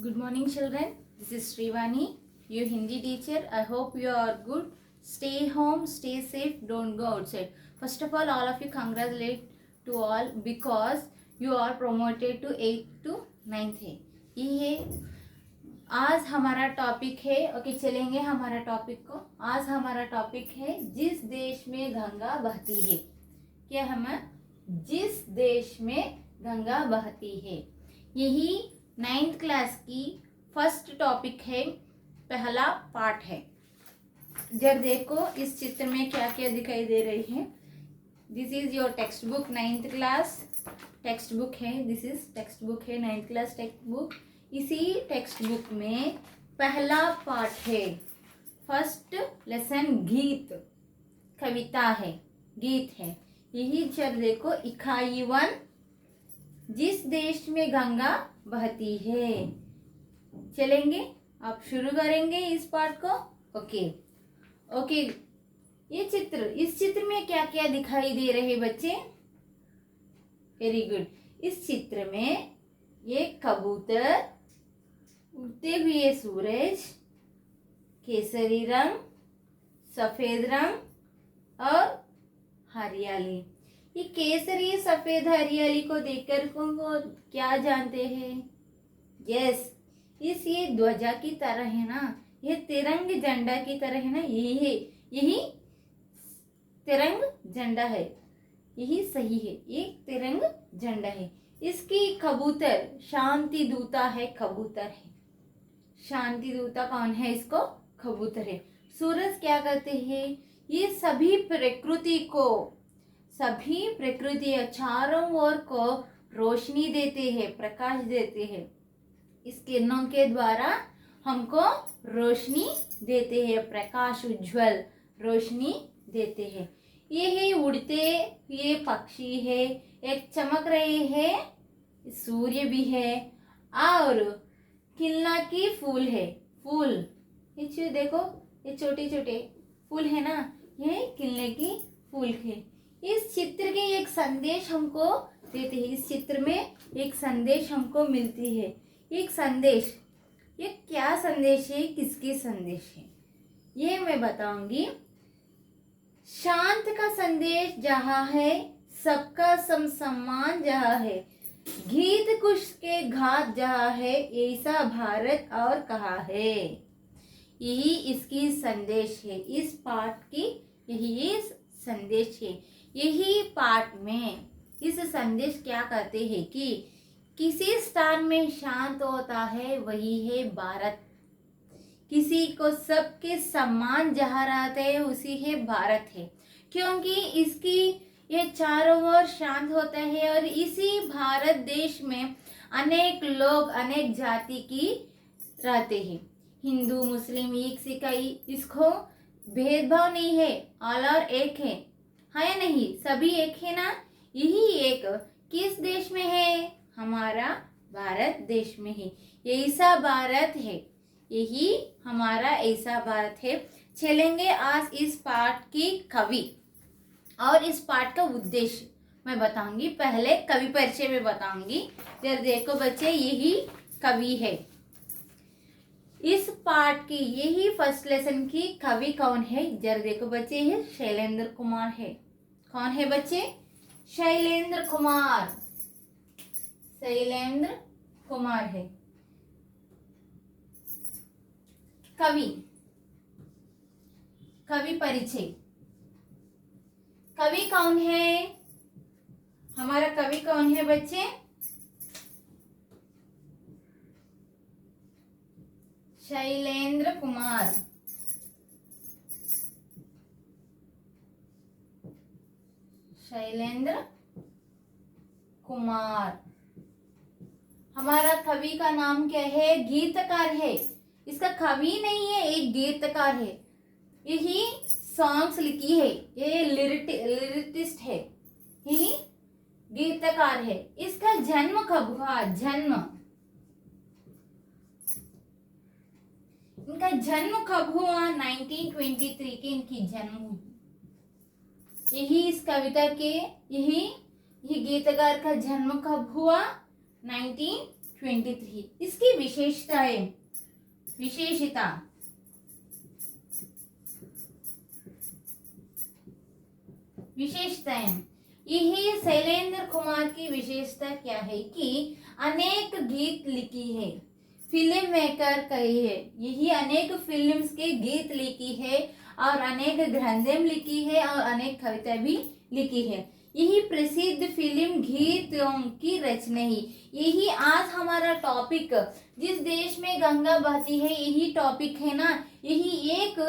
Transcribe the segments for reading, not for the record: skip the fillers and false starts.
Good morning, children. This is Srivani, your Hindi teacher. I hope you are good. Stay home, stay safe, don't go outside. First of all of you congratulate to all because you are promoted to 8th to 9th है. ये है आज हमारा topic है. Okay चलेंगे हमारा topic को. आज हमारा टॉपिक है जिस देश में गंगा बहती है. क्या हम जिस देश में गंगा बहती है. यही 9th क्लास की फर्स्ट टॉपिक है. पहला पार्ट है. जब देखो इस चित्र में क्या क्या दिखाई दे रही है. This is your text book 9th class text book है. दिस इज टेक्स्ट बुक है 9th क्लास टेक्स्ट बुक. इसी टेक्स्ट बुक में पहला पार्ट है. फर्स्ट लेसन गीत कविता है, गीत है. यही जब देखो इकाई 1 जिस देश में गंगा बहती है. चलेंगे आप शुरू करेंगे इस पार्ट को. ओके ये चित्र, इस चित्र में क्या क्या दिखाई दे रहे बच्चे. Very good. इस चित्र में ये कबूतर, उगते हुए सूरज, केसरी रंग, सफेद रंग और हरियाली. ये केसरी सफेद हरियाली को देखकर वो क्या जानते हैं. यस, इस ये ध्वजा की तरह है ना, ये तिरंग झंडा की तरह है ना. यही तिरंग झंडा है. यही सही है, ये तिरंग झंडा है. इसकी कबूतर शांति दूता है. कबूतर है शांति दूता. कौन है इसको? कबूतर है. सूरज क्या करते हैं? ये सभी प्रकृति चारों ओर को रोशनी देते हैं, प्रकाश देते हैं. इस किरणों के द्वारा हमको रोशनी देते हैं, प्रकाश उज्जवल रोशनी देते हैं. ये है उड़ते ये पक्षी है. एक चमक रहे हैं सूर्य भी है और खिलना की फूल है. फूल ये देखो, ये छोटे छोटे फूल है ना, ये खिलने की फूल है. इस चित्र के एक संदेश हमको देते हैं. इस चित्र में एक संदेश हमको मिलती है. एक संदेश, ये क्या संदेश है, किसकी संदेश है, ये मैं बताऊंगी. शांत का संदेश जहाँ है, सबका सम्मान जहाँ है, गीत कुश के घात जहाँ है, ऐसा भारत और कहाँ है. यही इसकी संदेश है. इस पाठ की यही संदेश है. यही पाठ में इस संदेश क्या कहते हैं कि किसी स्थान में शांत होता है वही है भारत. किसी को सबके सम्मान जहाँ रहते हैं उसी है भारत है. क्योंकि इसकी ये चारों ओर शांत होता है और इसी भारत देश में अनेक लोग अनेक जाति की रहते हैं. हिंदू मुस्लिम सिख ईसाई, इसको भेदभाव नहीं है. ऑल और एक है या नहीं, सभी एक है ना. यही एक किस देश में है? हमारा भारत देश में है. ऐसा भारत है, यही हमारा ऐसा भारत है. चलेंगे आज इस पाठ की कवि और इस पाठ का उद्देश्य मैं बताऊंगी. पहले कवि परिचय में बताऊंगी. जब देखो बच्चे, यही कवि है. इस पाठ की यही फर्स्ट लेसन की कवि कौन है? जरा देखो बच्चे, है शैलेंद्र कुमार है. कौन है बच्चे? शैलेंद्र कुमार. शैलेंद्र कुमार है कवि. कवि परिचय. कवि कौन है? हमारा कवि कौन है बच्चे? शैलेंद्र कुमार. शैलेंद्र कुमार. हमारा कवि का नाम क्या है? गीतकार है. इसका कवि नहीं है, एक गीतकार है. यही सॉन्ग्स लिखी है. ये लिरिटिस्ट है, यही गीतकार है. इसका जन्म कब हुआ? इनका जन्म कब हुआ? 1923 के इनकी जन्म हुई. यही इस कविता के यही गीतकार का जन्म कब हुआ? 1923 1923। इसकी विशेषताएं, विशेषता, विशेषताएं, यही शैलेंद्र कुमार की विशेषता क्या है कि अनेक गीत लिखी है, फिल्म मेकर कही है, यही अनेक फिल्म्स के गीत लिखी है और अनेक ग्रंथें लिखी है और अनेक कविता भी लिखी है। यही प्रसिद्ध फिल्म गीतों की रचना ही, यही आज हमारा टॉपिक, जिस देश में गंगा बहती है, यही टॉपिक है ना, यही एक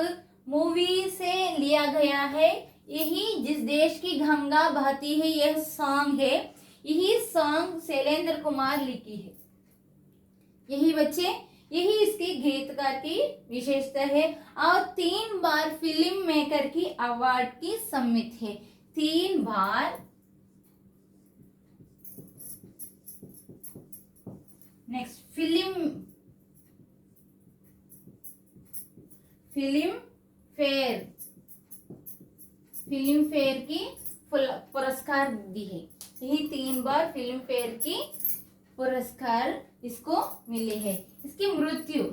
मूवी से लिया गया है। यही जिस देश की गंगा बहती है यह सॉन्ग है, यही सॉन्ग शैलेंद्र कुमार लिखी है। यही बच्चे, यही इसकी गीतकार की विशेषता है और 3 बार फिल्म मेकर की अवार्ड की सम्मित है। 3 बार, नेक्स्ट फिल्म फेयर की पुरस्कार दी है। यही 3 बार फिल्म फेयर की पुरस्कार इसको मिले हैं। इसकी मृत्यु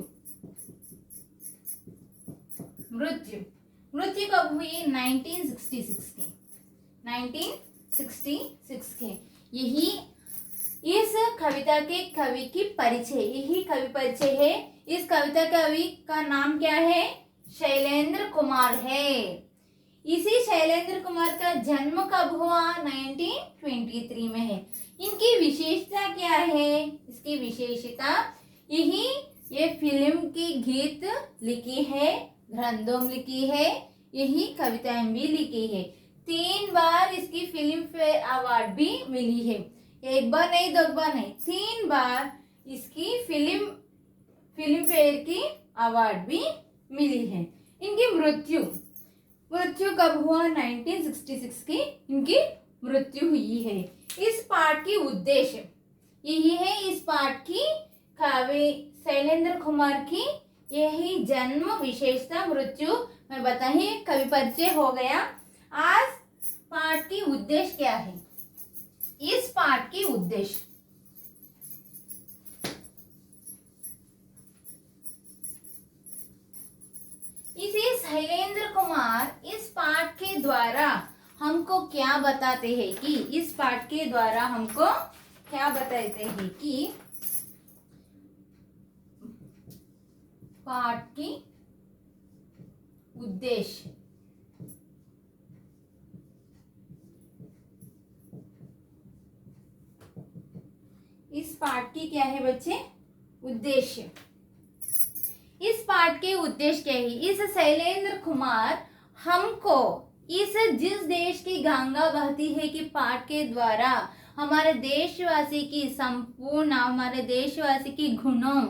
कब हुई? 1966 की, 1966 के। यही इस कविता के कवि की परिचय, यही कवि परिचय है। इस कविता कवि का नाम क्या है? शैलेंद्र कुमार है। इसी शैलेंद्र कुमार का जन्म कब हुआ? 1923 में है। इनकी विशेषता क्या है? इसकी विशेषता यही, ये फिल्म की गीत लिखी है, ग्रंथों लिखी है, यही कविताएं भी लिखी है। 3 बार इसकी फिल्म फेयर अवार्ड भी मिली है। 1 बार नहीं, 2 बार नहीं, 3 बार इसकी फिल्म फेयर की अवार्ड भी मिली है। इनकी मृत्यु कब हुआ? 1966 की इनकी मृत्यु हुई है। इस पाठ की उद्देश्य यही है, इस पाठ की कवि शैलेंद्र कुमार की यही जन्म, विशेषता, मृत्यु मैं बताही, कवि परिचय हो गया। आज पाठ की उद्देश्य क्या है? इस पाठ की उद्देश्य, इसी शैलेंद्र कुमार इस पाठ के द्वारा हमको क्या बताते हैं कि इस पाठ के द्वारा हमको क्या बताते हैं कि पाठ की उद्देश्य, इस पाठ की क्या है बच्चे? उद्देश्य। इस पाठ के उद्देश्य क्या है? इस शैलेंद्र कुमार हमको इस जिस देश की गंगा बहती है कि पाठ के द्वारा हमारे देशवासी की संपूर्ण, हमारे देशवासी की गुणों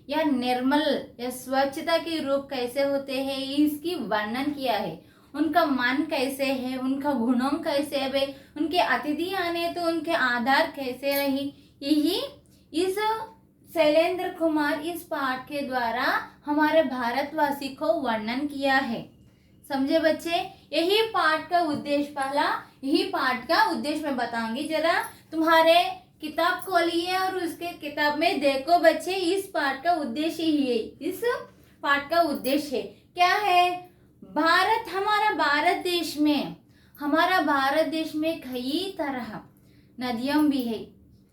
या निर्मल या स्वच्छता के रूप कैसे होते हैं इसकी वर्णन किया है। उनका मन कैसे है, उनका गुणों कैसे है, उनके अतिथि आने तो उनके आधार कैसे रही, यही इस शैलेंद्र कुमार इस पाठ के द्वारा हमारे भारतवासी को वर्णन किया है। समझे बच्चे? यही पाठ का उद्देश्य, पहला यही पाठ का उद्देश्य मैं बताऊंगी। जरा तुम्हारे किताब खोलिए और उसके किताब में देखो बच्चे, इस पाठ का उद्देश्य ही है। इस पाठ का उद्देश्य क्या है? भारत, हमारा भारत देश में कई तरह नदियां भी है।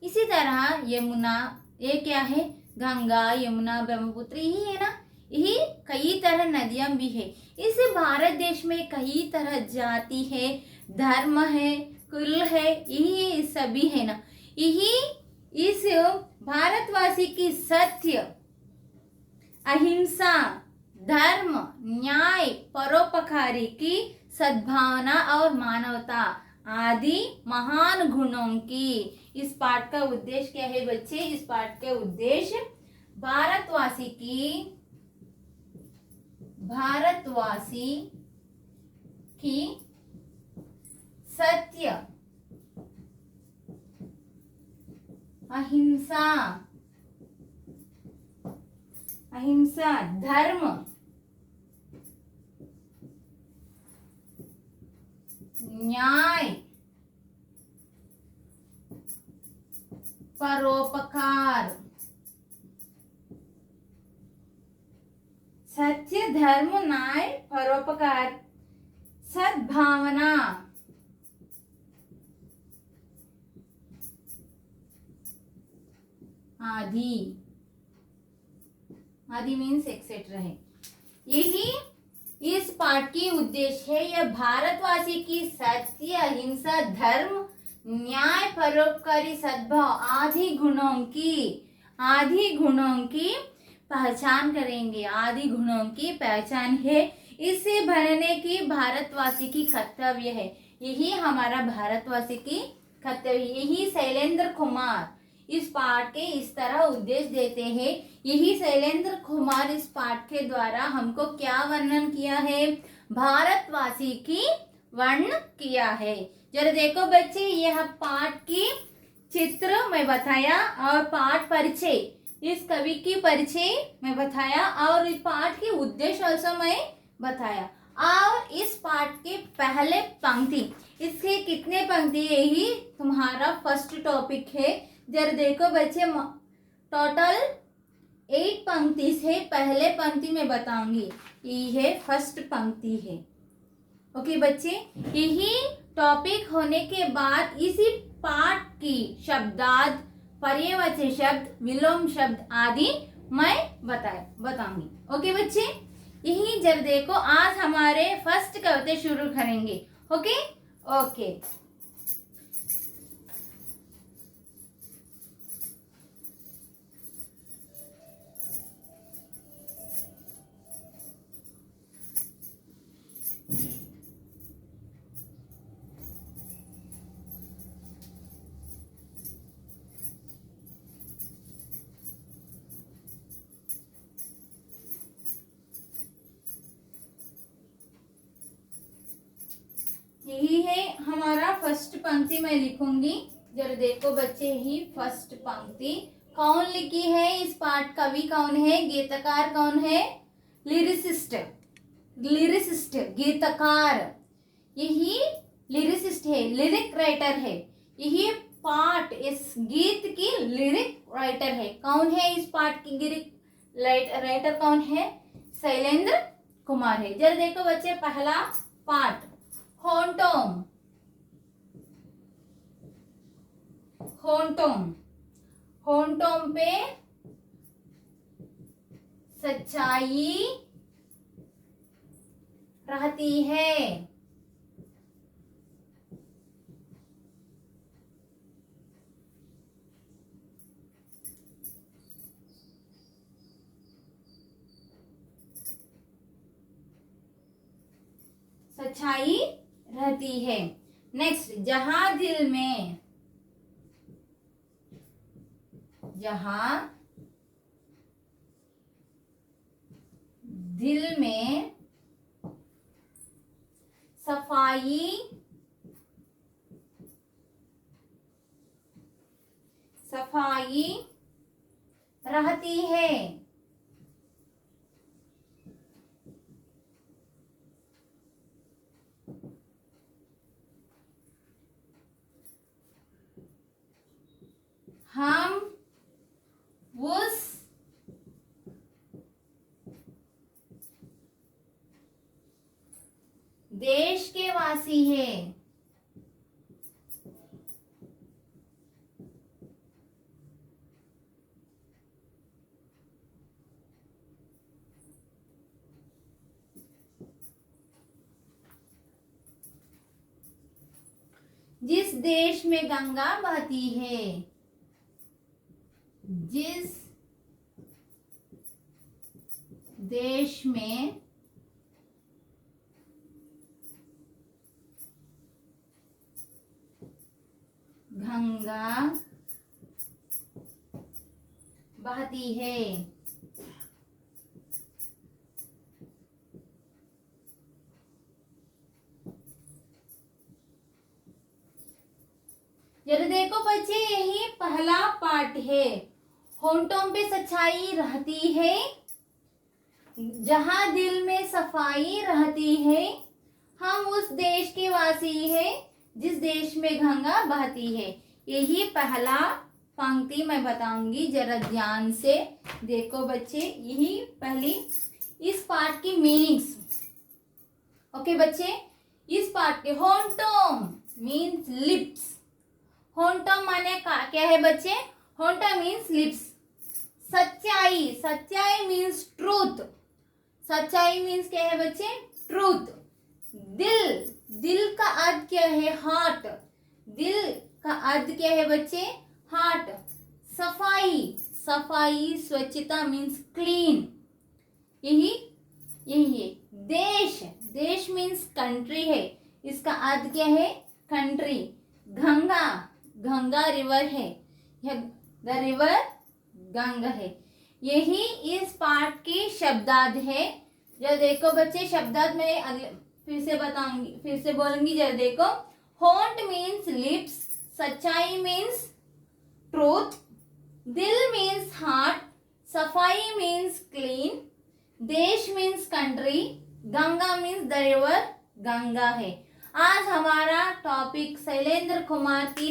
इसी तरह यमुना, ये क्या है? गंगा, यमुना, ब्रह्मपुत्र ही है ना, यही कई तरह नदियां भी है। इस भारत देश में कई तरह जाति है, धर्म है, कुल है, यही सभी है ना। यही इस भारतवासी की सत्य, अहिंसा, धर्म, न्याय, परोपकारी की सद्भावना और मानवता आदि महान गुणों की इस पाठ का उद्देश्य क्या है बच्चे? इस पाठ का उद्देश्य भारतवासी की सत्य, अहिंसा, धर्म, न्याय, परोपकार सत्य, धर्म, न्याय, परोपकार, सद्भावना, आदि। आदि मीन्स एक्सेट्रा है। यही इस पाठ की उद्देश्य है। यह भारतवासी की सत्य, अहिंसा, धर्म, न्याय, परोपकारी, सद्भाव आदि गुणों की पहचान करेंगे। आदि गुणों की पहचान है। इसे भरने की भारतवासी की कर्तव्य है। यही हमारा भारतवासी की कर्तव्य। यही शैलेंद्र कुमार इस पाठ के इस तरह उद्देश्य देते हैं। यही शैलेंद्र कुमार इस पाठ के द्वारा हमको क्या वर्णन किया है? भारतवासी की वर्णन किया है। जरा देखो बच्चे, यह पाठ की चित्र मैं बताया और पाठ परिचय, इस कवि की परिचय मैं बताया और इस पाठ की उद्देश्य also मैं बताया। और इस पाठ के पहले पंक्ति, इसके कितने पंक्ति, यही तुम्हारा फर्स्ट टॉपिक है। जरा देखो बच्चे, टोटल 8 पंक्ति से पहले पंक्ति में बताऊंगी। ये फर्स्ट पंक्ति है। ओके बच्चे, यही टॉपिक होने के बाद इसी पाठ की शब्दार्थ, पर्यायवाची शब्द, विलोम शब्द आदि मैं बताऊंगी। ओके बच्चे, यही जरा देखो, आज हमारे फर्स्ट कविता शुरू करेंगे। Okay okay. यही है हमारा फर्स्ट पंक्ति, मैं लिखूंगी। जरा देखो बच्चे, यही फर्स्ट पंक्ति कौन लिखी है? इस पाठ कवि कौन है? गीतकार कौन है? लिरिसिस्ट गीतकार, यही लिरिसिस्ट है, लिरिक राइटर है। यही पाठ, इस गीत की लिरिक राइटर है। कौन है इस पाठ की लिरिक राइटर कौन है? शैलेंद्र कुमार है। जरा देखो बच्चे, पहला पाठ, होंटोम पे सच्चाई रहती है। सच्चाई रहती है। नेक्स्ट, जहां दिल में सफाई रहती है। हम उस देश के वासी हैं। जिस देश में गंगा बहती है, जिस देश में गंगा बहती है, जरा देखो बच्चे, यही पहला पार्ट है। होंठों पे सच्चाई रहती है, जहां दिल में सफाई रहती है, हम उस देश के वासी हैं जिस देश में गंगा बहती है। यही पहला पंक्ति मैं बताऊंगी, जरा ध्यान से देखो बच्चे। यही पहली इस पार्ट की मीनिंग्स। ओके बच्चे, इस पार्ट के होंटोम मीन्स लिप्स। होंटोम माने क्या है बच्चे? होंटोम मीन्स लिप्स। सच्चाई, सच्चाई मीन्स ट्रूथ। सच्चाई मीन्स क्या है बच्चे? ट्रूथ। दिल, दिल का अर्थ क्या है? हार्ट। दिल का अर्थ क्या है बच्चे? हार्ट। सफाई, सफाई स्वच्छता मीन्स क्लीन। यही यही है। देश, देश मीन्स कंट्री है, इसका अर्थ क्या है? कंट्री। गंगा, गंगा रिवर है, द रिवर गंगा है। यही इस पाठ के शब्दार्थ है। जरा देखो बच्चे, शब्दार्थ में अगले फिर से बताऊंगी, फिर से बोलूंगी, जरा देखो। होंट मीन्स लिप्स, सच्चाई मीन्स ट्रूथ, दिल मीन्स हार्ट, सफाई मीन्स क्लीन, देश means country, Ganga means the river Ganga है। आज हमारा टॉपिक शैलेंद्र कुमार की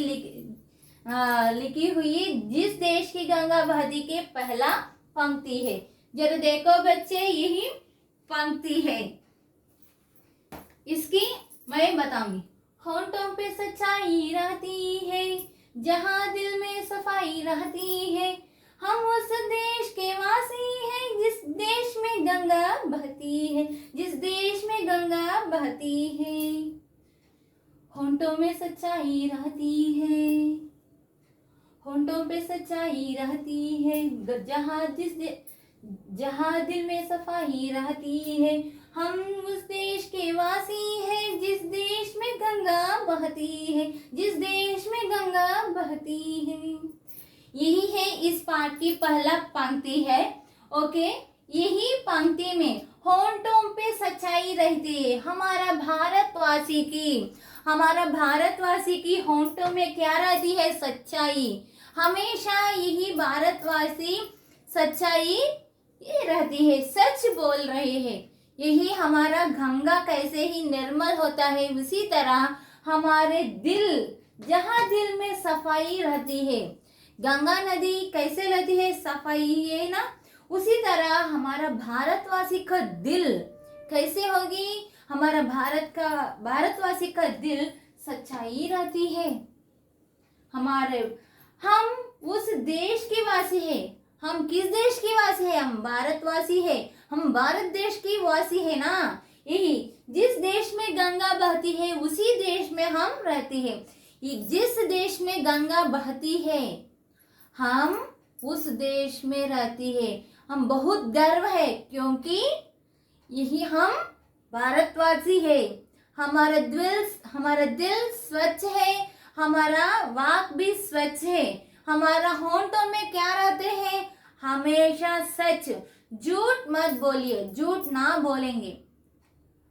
लिखी हुई जिस देश की गंगा बहती के पहला पंक्ति है। जरा देखो बच्चे, यही पंक्ति है, इसकी मैं बताऊंगी। होंठों पे सच्चाई रहती है, जहां दिल में सफाई रहती है, हम उस देश के वासी हैं जिस देश में गंगा बहती है, जिस देश में गंगा बहती है। होंठों में सच्चाई रहती है, होंठों पे सच्चाई रहती है, जहां दिल में सफाई रहती है, हम उस देश के वासी हैं जिस देश में गंगा बहती है, जिस देश में गंगा बहती है। यही है इस पाठ की पहला पंक्ति है। ओके, यही पंक्ति में होंठों पे सच्चाई रहती है। हमारा भारतवासी की होंठों में क्या रहती है? सच्चाई। हमेशा यही भारतवासी सच्चाई ये रहती है, सच बोल रहे हैं। यही हमारा गंगा कैसे ही निर्मल होता है, उसी तरह हमारे दिल, जहां दिल में सफाई रहती है, गंगा नदी कैसे रहती है? सफाई है ना, उसी तरह हमारा भारतवासी का दिल कैसे होगी? हमारा भारतवासी का दिल सच्चाई रहती है। हम उस देश के वासी है। हम किस देश के वासी है? हम भारतवासी है, हम भारत देश की वासी है ना। यही जिस देश में गंगा बहती है उसी देश में हम रहते हैं। जिस देश में गंगा बहती है हम उस देश में रहती है। हम बहुत गर्व है क्योंकि यही हम भारतवासी है। हमारा दिल स्वच्छ है, हमारा वाक भी स्वच्छ है। हमारा होंठों में क्या रहते हैं? हमेशा सच। झूठ मत बोलिए, झूठ ना बोलेंगे।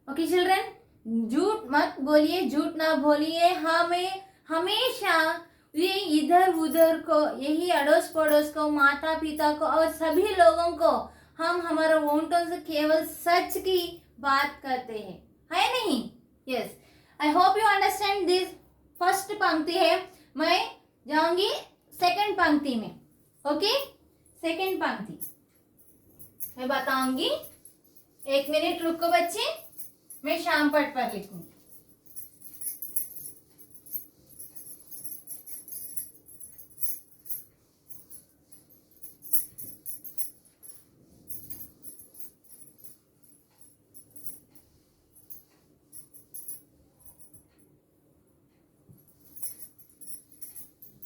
ओके चिल्ड्रन, झूठ मत बोलिए, झूठ ना बोलिए। हमें हमेशा ये इधर उधर को, यही अड़ोस पड़ोस को, माता पिता को और सभी लोगों को हम हमारे होंठों से केवल सच की बात करते हैं, है नहीं? Yes, I hope you understand this. First पंक्ति है, मैं जाऊंगी सेकंड पंक्ति में। ओके, सेकंड पंक्ति मैं बताऊंगी। 1 मिनट रुको बच्चे, मैं शाम पट पर लिखूंगी।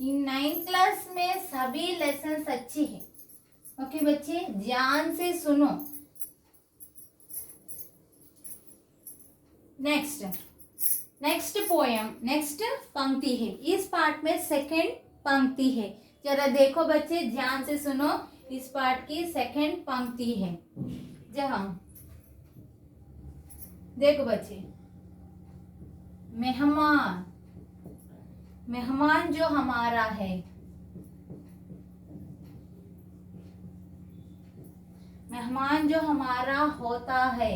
इन 9th क्लास में सभी लेसन अच्छी है। ओके बच्चे, ध्यान से सुनो। नेक्स्ट पोयम, नेक्स्ट पंक्ति है। इस पार्ट में सेकंड पंक्ति है। जरा देखो बच्चे, ध्यान से सुनो। इस पार्ट की सेकंड पंक्ति है। जहां देखो बच्चे, मेहमान, मेहमान जो हमारा है, मेहमान जो हमारा होता है,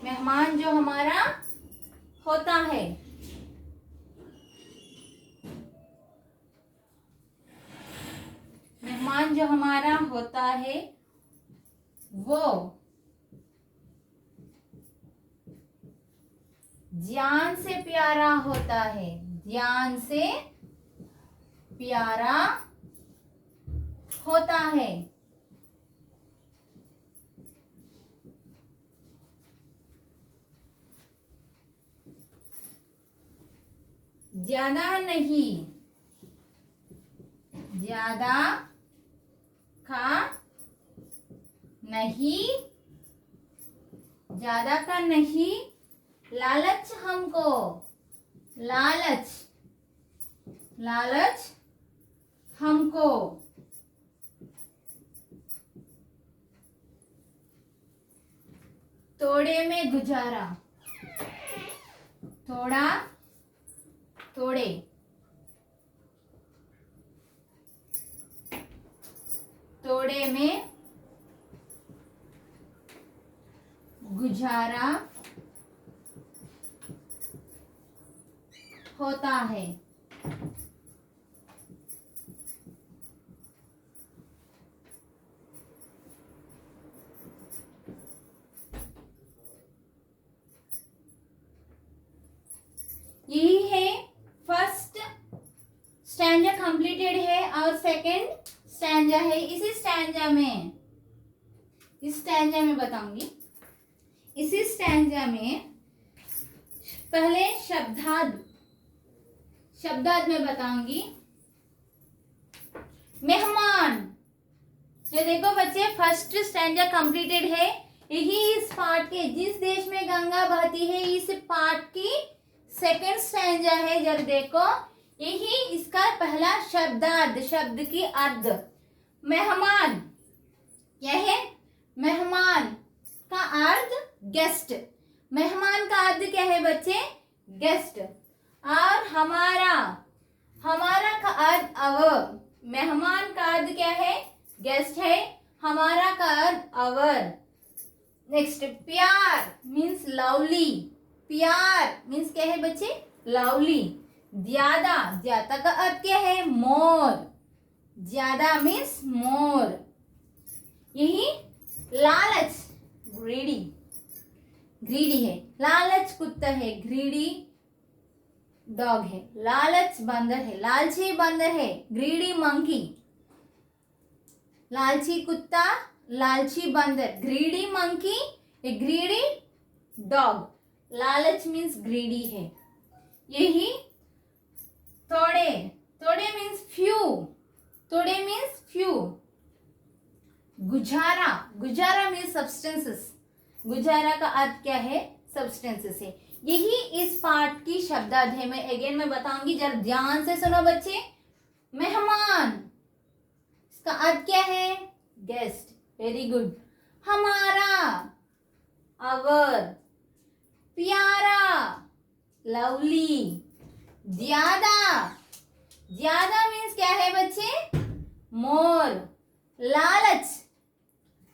मेहमान जो हमारा होता है, मेहमान मेहमान जो हमारा होता है वो जान से प्यारा होता है, जान से प्यारा होता है। ज्यादा नहीं, ज्यादा का नहीं, ज्यादा का नहीं, लालच हमको, लालच, लालच हमको। थोड़े में गुजारा, थोड़ा, थोड़े, थोड़े में गुजारा होता है। यही है फर्स्ट स्टैंजा कंप्लीटेड है और सेकंड स्टैंजा है। इसी स्टैंजा में, इस स्टैंजा में बताऊंगी, इसी स्टैंजा में पहले शब्दार्थ, शब्दार्थ में बताऊंगी। मेहमान, जो देखो बच्चे फर्स्ट स्टैंजा कंप्लीटेड है। यही इस पार्ट के, जिस देश में गंगा बहती है, इस पार्ट की सेकंड स्टैंजा है। जब देखो यही इसका पहला शब्दार्थ, शब्द की अर्थ। मेहमान क्या है? मेहमान का अर्थ गेस्ट। मेहमान का अर्थ क्या है बच्चे? गेस्ट। और हमारा, हमारा का अर्थ अवर। मेहमान का अर्थ क्या है? गेस्ट है। हमारा का अर्थ अवर। नेक्स्ट, प्यार मीन्स लवली। प्यार मीन्स क्या है बच्चे? लवली। ज्यादा, ज्यादा का अर्थ क्या है? मोर। ज्यादा मीन्स मोर। यही लालच, ग्रीडी, ग्रीडी है। लालच कुत्ता है, ग्रीडी डॉग है। लालच बंदर है, लालची बंदर है, ग्रीडी मंकी। लालची कुत्ता, लालची बंदर, ग्रीडी मंकी, ए ग्रीडी डॉग। लालच मीन्स ग्रीडी है। यही थोड़े, थोड़े मीन्स फ्यू, थोड़े मीन्स फ्यू। गुजारा, गुजारा मीन्स सब्सटेंसेस। गुजारा का अर्थ क्या है? सब्सटेंसेस है। यही इस पार्ट की शब्दार्थ है। मैं अगेन मैं बताऊंगी, जरा ध्यान से सुनो बच्चे। मेहमान, इसका अर्थ क्या है? गेस्ट। Very good. हमारा, अवर। प्यारा, लवली। ज्यादा, ज्यादा मीन्स क्या है बच्चे? मोर। लालच,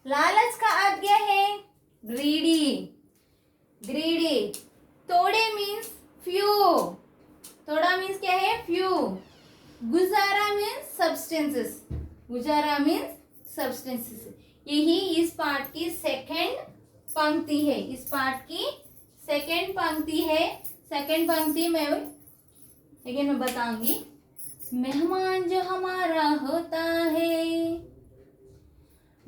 लालच का अर्थ क्या है? Greedy, greedy. थोड़े मीन्स फ्यू। थोड़ा मीन्स क्या है? फ्यू। गुजारा मीन्स सब्सटेंसेस। गुजारा मीन्स सब्सटेंसेस। यही इस पार्ट की सेकंड पंक्ति है। इस पार्ट की सेकंड पंक्ति है। सेकंड पंक्ति में लेकिन मैं बताऊंगी। मेहमान जो हमारा होता है,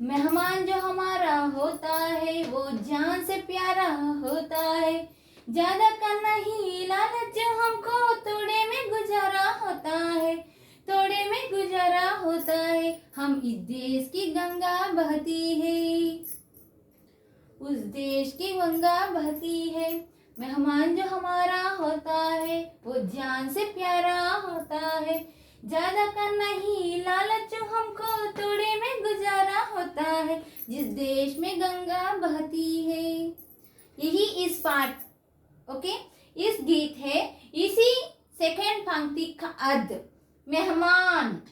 मेहमान जो हमारा होता है, वो जान से प्यारा होता है। ज्यादा का नहीं, लालच जो हमको थोड़े में गुजारा होता है, थोड़े में गुजारा होता है। हम इस देश की गंगा बहती है, उस देश की गंगा बहती है। मेहमान जो हमारा होता है, वो जान से प्यारा होता है। ज्यादा का नहीं, लालच जो हमको थोड़े में गुजारा होता है। जिस देश में गंगा बहती है। यही इस पार्ट, ओके, इस गीत है। इसी सेकेंड पंक्ति का अर्थ मेहमान।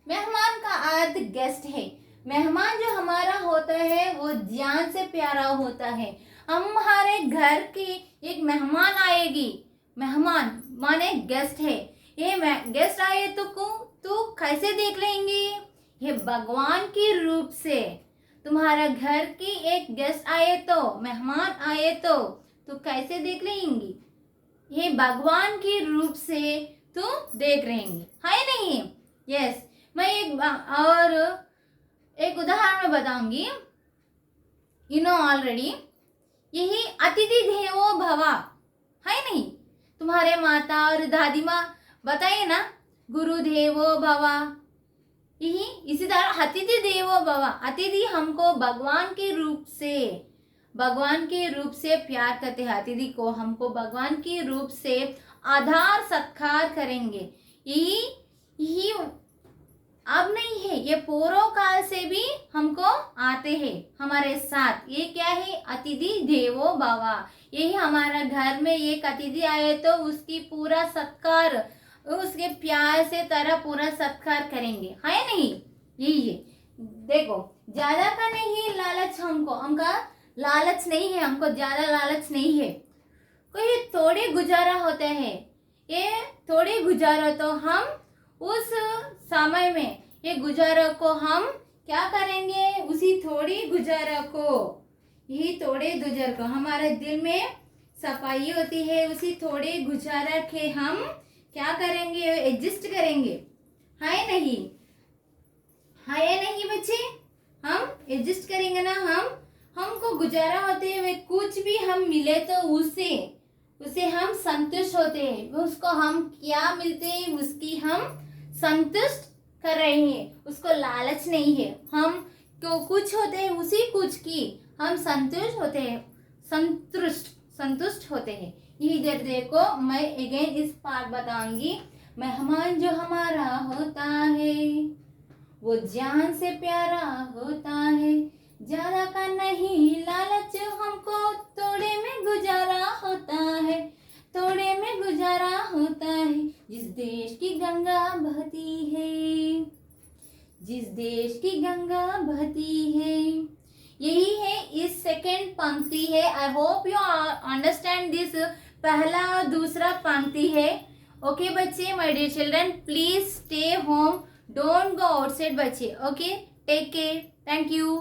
मेहमान का अर्थ गेस्ट है। मेहमान जो हमारा होता है वो जान से प्यारा होता है। हमारे घर की एक मेहमान आएगी। मेहमान माने गेस्ट है। ये गेस्ट आए तो को तो कैसे देख लेंगे? ये भगवान के रूप से तुम्हारा घर की एक गेस्ट आए तो, मेहमान आए तो कैसे देख लेंगी? ये भगवान के रूप से तो देख रहेंगी, है नहीं? यस, मैं और एक उदाहरण में बताऊंगी। यू नो ऑलरेडी, यही अतिथि देवो भव, है नहीं? तुम्हारे माता और दादी माँ बताइए ना, गुरु देवो भव, यही इसी तरह अतिथि देवो भव। अतिथि हमको भगवान के रूप से प्यार करते हैं। अतिथि को हमको भगवान के रूप से आदर सत्कार करेंगे। यही अब नहीं है, ये पूर्व काल से भी हमको आते हैं हमारे साथ। ये क्या है? अतिथि देवो भव। यही हमारा घर में एक अतिथि आए तो उसकी पूरा सत्कार, उसके प्यार से तरह पूरा सत्कार करेंगे, है नहीं? यही है। देखो, ज्यादा का नहीं लालच, हमका लालच नहीं है, हमको ज्यादा लालच नहीं है। कोई थोड़े गुजारा होता है, ये थोड़े गुजारा तो हम उस समय में ये गुजारा को हम क्या करेंगे? उसी थोड़ी गुजारा को, यही थोड़े गुजार को हमारे दिल में सफाई होती है, उसी थोड़े गुजारा के हम क्या करेंगे? एडजस्ट करेंगे, है नहीं? है नहीं बच्चे? हम एडजस्ट करेंगे ना। हमको गुजारा होते हुए कुछ भी हम मिले तो उसे हम संतुष्ट होते हैं। उसको हम क्या मिलते हैं उसकी हम संतुष्ट कर रहे हैं, उसको लालच नहीं है। हम तो कुछ होते हैं उसी कुछ की हम संतुष्ट होते हैं, संतुष्ट होते हैं। यही देर देखो, मैं अगेन इस पार्ट बताऊंगी। मेहमान जो हमारा होता है वो जान से प्यारा होता है, ज्यादा का नहीं लालच, हमको थोड़े में गुजारा होता है, थोड़े में गुजारा होता है। जिस देश की गंगा बहती है, जिस देश की गंगा बहती है, यही है इस सेकेंड पंक्ति है। I hope you understand this. पहला और दूसरा पंक्ति है। ओके बच्चे, my dear children, please stay home, don't go outside बच्चे। Okay, take care, thank you.